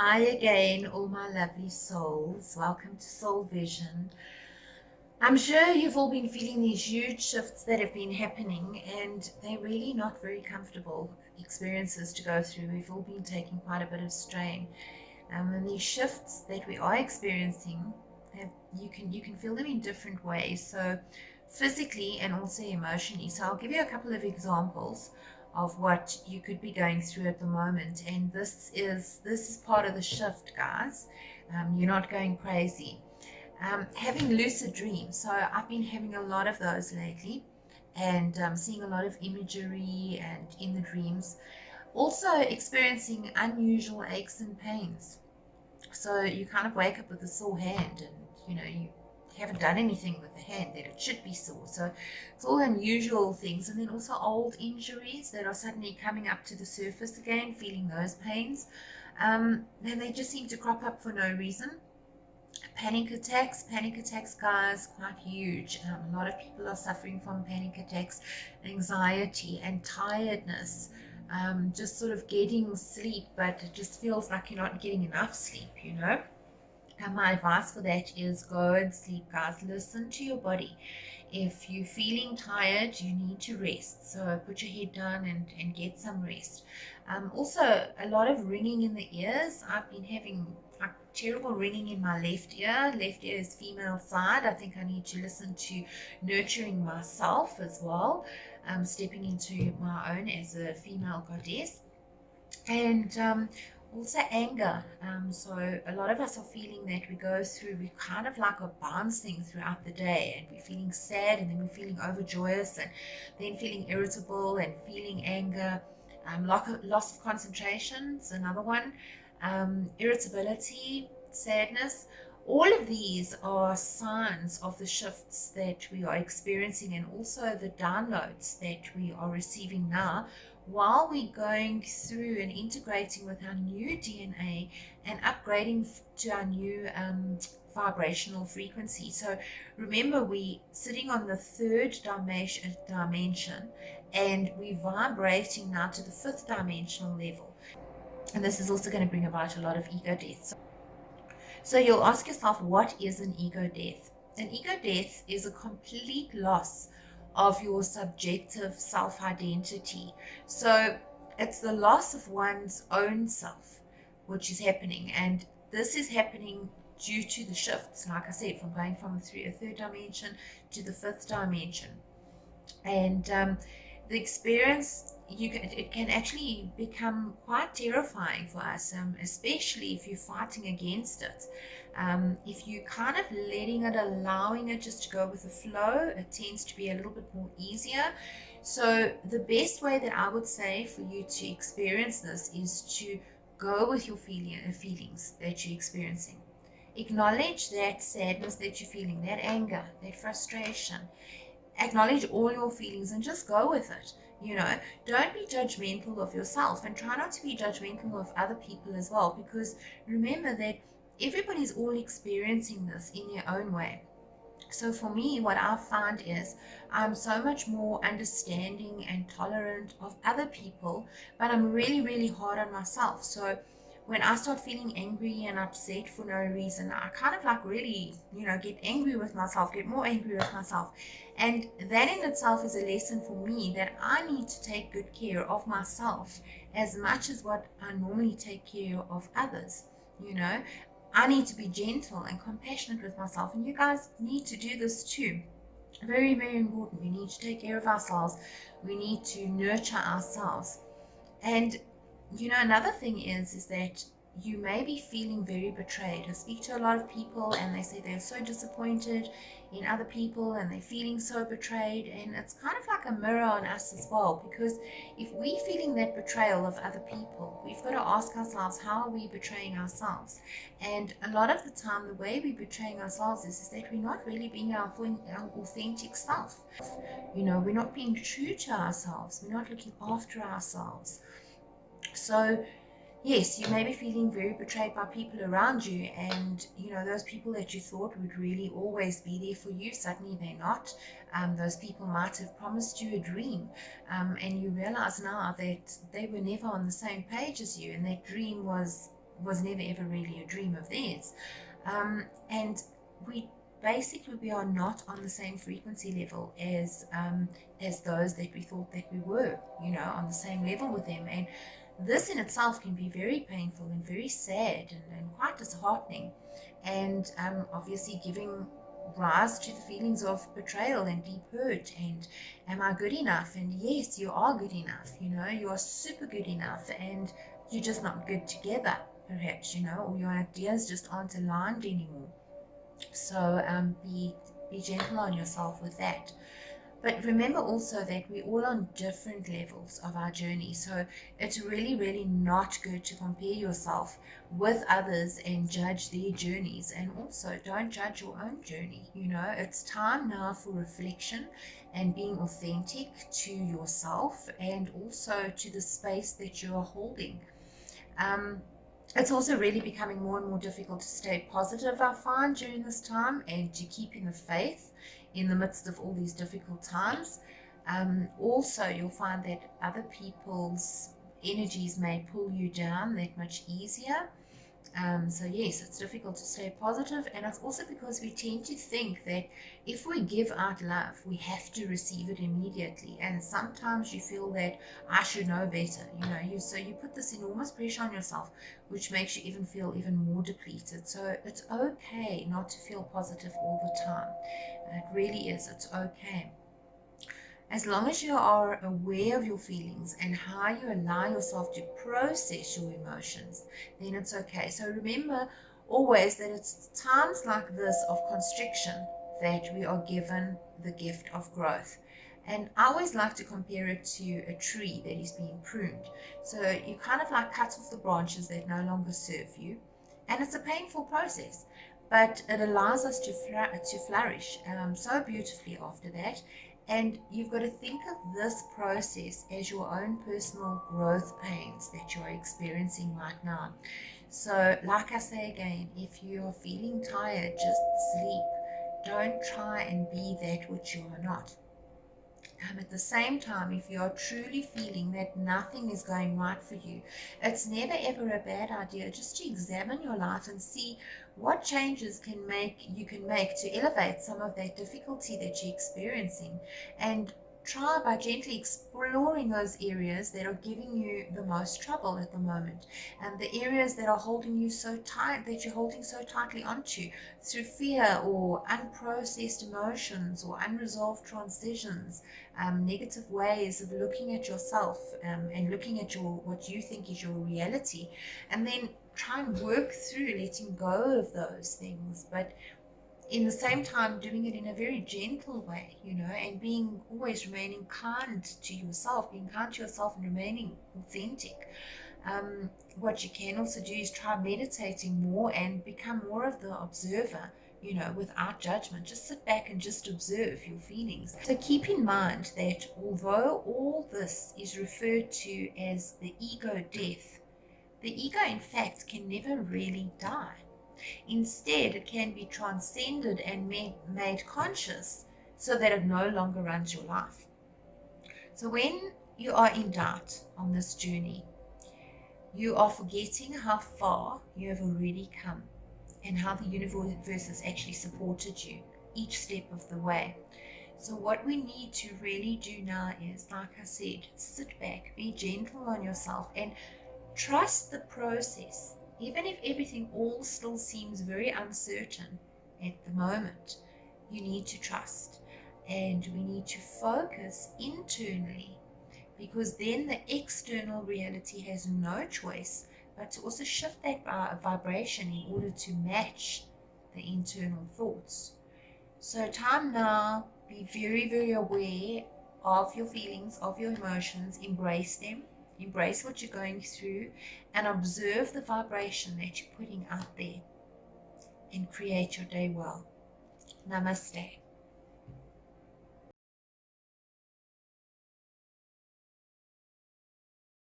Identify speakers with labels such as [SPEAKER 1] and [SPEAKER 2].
[SPEAKER 1] Hi again, all my lovely souls. Welcome to Soul Vision. I'm sure you've all been feeling these huge shifts that have been happening, and they're really not very comfortable experiences to go through. We've all been taking quite a bit of strain. And these shifts that we are experiencing, you can feel them in different ways. So physically and also emotionally. So I'll give you a couple of examples of what you could be going through at the moment. And this is part of the shift, guys. You're not going crazy. Having lucid dreams. So I've been having a lot of those lately, and seeing a lot of imagery and in the dreams. Also experiencing unusual aches and pains. So you kind of wake up with a sore hand, and you haven't done anything with the hand that it should be sore. So it's all unusual things, and then also old injuries that are suddenly coming up to the surface again, feeling those pains. And they just seem to crop up for no reason. Panic attacks, guys, quite huge. A lot of people are suffering from panic attacks, anxiety, and tiredness. Just sort of getting sleep, but it just feels like you're not getting enough sleep. And my advice for that is go and sleep, guys. Listen to your body. If you're feeling tired, you need to rest. So put your head down and get some rest. Also, a lot of ringing in the ears. I've been having like terrible ringing in my left ear. Left ear is female side. I think I need to listen to nurturing myself as well, stepping into my own as a female goddess. And also anger. So a lot of us are feeling that we go through, we kind of like are bouncing throughout the day, and we're feeling sad, and then we're feeling overjoyous, and then feeling irritable and feeling anger. Loss of concentration is another one. Irritability, sadness. All of these are signs of the shifts that we are experiencing, and also the downloads that we are receiving now while we're going through and integrating with our new DNA and upgrading to our new vibrational frequency. So remember, we sitting on the third dimension, and we're vibrating now to the fifth dimensional level. And this is also going to bring about a lot of ego death. So you'll ask yourself, what is an ego death? An ego death is a complete loss of your subjective self identity. So it's the loss of one's own self, which is happening. And this is happening due to the shifts, like I said, from going from a third dimension to the fifth dimension. And the experience, it can actually become quite terrifying for us, especially if you're fighting against it. If you kind of letting it, allowing it just to go with the flow, it tends to be a little bit more easier. So the best way that I would say for you to experience this is to go with your feelings that you're experiencing. Acknowledge that sadness that you're feeling, that anger, that frustration. Acknowledge all your feelings and just go with it. Don't be judgmental of yourself, and try not to be judgmental of other people as well, because remember that everybody's all experiencing this in their own way. So for me, what I've found is I'm so much more understanding and tolerant of other people, but I'm really, really hard on myself. So when I start feeling angry and upset for no reason, I kind of like really, get angry with myself, get more angry with myself. And that in itself is a lesson for me that I need to take good care of myself as much as what I normally take care of others. You know, I need to be gentle and compassionate with myself, and you guys need to do this too. Very, very important. We need to take care of ourselves. We need to nurture ourselves. And another thing is that you may be feeling very betrayed. I speak to a lot of people, and they say they're so disappointed in other people, and they're feeling so betrayed. And it's kind of like a mirror on us as well, because if we're feeling that betrayal of other people, we've got to ask ourselves, how are we betraying ourselves? And a lot of the time, the way we're betraying ourselves is that we're not really being our authentic self. We're not being true to ourselves. We're not looking after ourselves. So yes, you may be feeling very betrayed by people around you, and those people that you thought would really always be there for you, suddenly they're not. Those people might have promised you a dream, and you realize now that they were never on the same page as you, and that dream was was never ever really a dream of theirs. And we are not on the same frequency level as those that we thought that we were, on the same level with them. And this in itself can be very painful and very sad and quite disheartening, and obviously giving rise to the feelings of betrayal and deep hurt and am I good enough? And yes, you are good enough, you are super good enough, and you're just not good together, perhaps, or your ideas just aren't aligned anymore. So be gentle on yourself with that. But remember also that we're all on different levels of our journey. So it's really, really not good to compare yourself with others and judge their journeys. And also, don't judge your own journey. It's time now for reflection and being authentic to yourself and also to the space that you are holding. It's also really becoming more and more difficult to stay positive, I find, during this time, and to keep in the faith in the midst of all these difficult times. Also, you'll find that other people's energies may pull you down that much easier. So yes, it's difficult to stay positive, and it's also because we tend to think that if we give out love, we have to receive it immediately. And sometimes you feel that I should know better, so you put this enormous pressure on yourself, which makes you even feel even more depleted. So it's okay not to feel positive all the time. It really is. It's okay. As long as you are aware of your feelings and how you allow yourself to process your emotions, then it's okay. So remember always that it's times like this of constriction that we are given the gift of growth. And I always like to compare it to a tree that is being pruned. So you kind of like cut off the branches that no longer serve you. And it's a painful process, but it allows us to flourish so beautifully after that. And you've got to think of this process as your own personal growth pains that you're experiencing right now. So, like I say again, if you're feeling tired, just sleep. Don't try and be that which you are not. At the same time, if you are truly feeling that nothing is going right for you, it's never ever a bad idea just to examine your life and see what changes you can make to elevate some of that difficulty that you're experiencing, and try by gently exploring those areas that are giving you the most trouble at the moment, and the areas that are holding you so tight, that you're holding so tightly onto through fear or unprocessed emotions or unresolved transitions, negative ways of looking at yourself, and looking at what you think is your reality, and then try and work through letting go of those things, but in the same time doing it in a very gentle way, and always remaining kind to yourself, being kind to yourself and remaining authentic. What you can also do is try meditating more and become more of the observer, without judgment. Just sit back and just observe your feelings. So keep in mind that although all this is referred to as the ego death, the ego in fact can never really die. Instead, it can be transcended and made conscious so that it no longer runs your life. So when you are in doubt on this journey, you are forgetting how far you have already come and how the universe has actually supported you each step of the way. So what we need to really do now is, like I said, sit back, be gentle on yourself, and trust the process. Even if everything all still seems very uncertain at the moment, you need to trust. And we need to focus internally, because then the external reality has no choice but to also shift that vibration in order to match the internal thoughts. So time now, be very, very aware of your feelings, of your emotions, embrace them, embrace what you're going through, and observe the vibration that you're putting out there, and create your day well. Namaste.